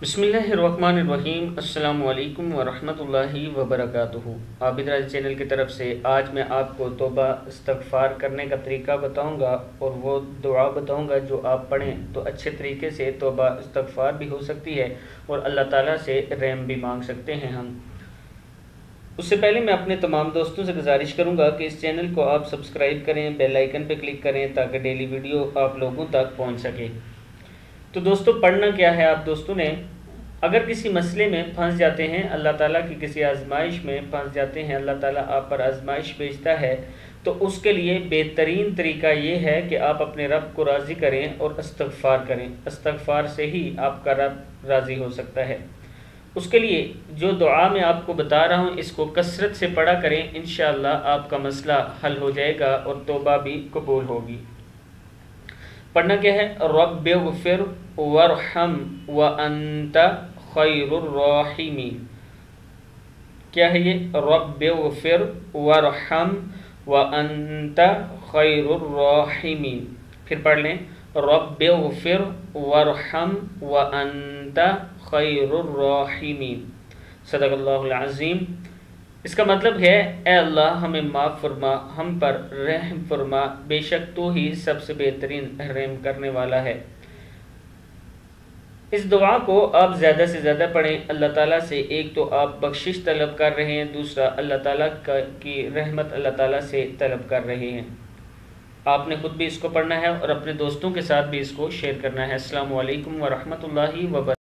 बिस्मिल्लाहिर्रहमानिर्रहीम। अस्सलामु अलैकुम वरहमतुल्लाहि वबरकातुहू। आबिद राज चैनल की तरफ से आज मैं आपको तौबा इस्तग़फ़ार करने का तरीका बताऊंगा और वो दुआ बताऊंगा जो आप पढ़ें तो अच्छे तरीके से तौबा इस्तग़फ़ार भी हो सकती है और अल्लाह ताला से रहम भी मांग सकते हैं हम। उससे पहले मैं अपने तमाम दोस्तों से गुजारिश करूंगा कि इस चैनल को आप सब्सक्राइब करें, बेल आइकन पर क्लिक करें ताकि डेली वीडियो आप लोगों तक पहुँच सके। तो दोस्तों, पढ़ना क्या है, आप दोस्तों ने अगर किसी मसले में फंस जाते हैं, अल्लाह ताला की किसी आजमाइश में फंस जाते हैं, अल्लाह ताला आप पर आजमाइश भेजता है, तो उसके लिए बेहतरीन तरीका ये है कि आप अपने रब को राज़ी करें और इस्तग़फ़ार करें। इस्तग़फ़ार से ही आपका रब राज़ी हो सकता है। उसके लिए जो दुआ मैं आपको बता रहा हूँ इसको कसरत से पढ़ा करें, इंशाअल्लाह आपका मसला हल हो जाएगा और तौबा भी कबूल होगी। पढ़ना क्या है? रब्बिग़फ़िर वरहम व अंत खैरुर राहिमीन। क्या है ये? रब्बिग़फ़िर वरहम व अंत खैरुर राहिमीन। फिर पढ़ लें, रब्बिग़फ़िर वरहम व अंत खैरुर राहिमीन। सदक़ल्लाहुल अज़ीम। इसका मतलब है, ए अल्लाह हमें माफ़ फरमा, हम पर रहम फरमा, बेशक तू ही सबसे बेहतरीन रहम करने वाला है। इस दुआ को आप ज़्यादा से ज़्यादा पढ़ें। अल्लाह ताला से एक तो आप बख्शिश तलब कर रहे हैं, दूसरा अल्लाह ताला की रहमत अल्लाह ताला से तलब कर रहे हैं। आपने खुद भी इसको पढ़ना है और अपने दोस्तों के साथ भी इसको शेयर करना है। अस्सलामु अलैकुम वरहमतुल्लाहि वबरकातुहू।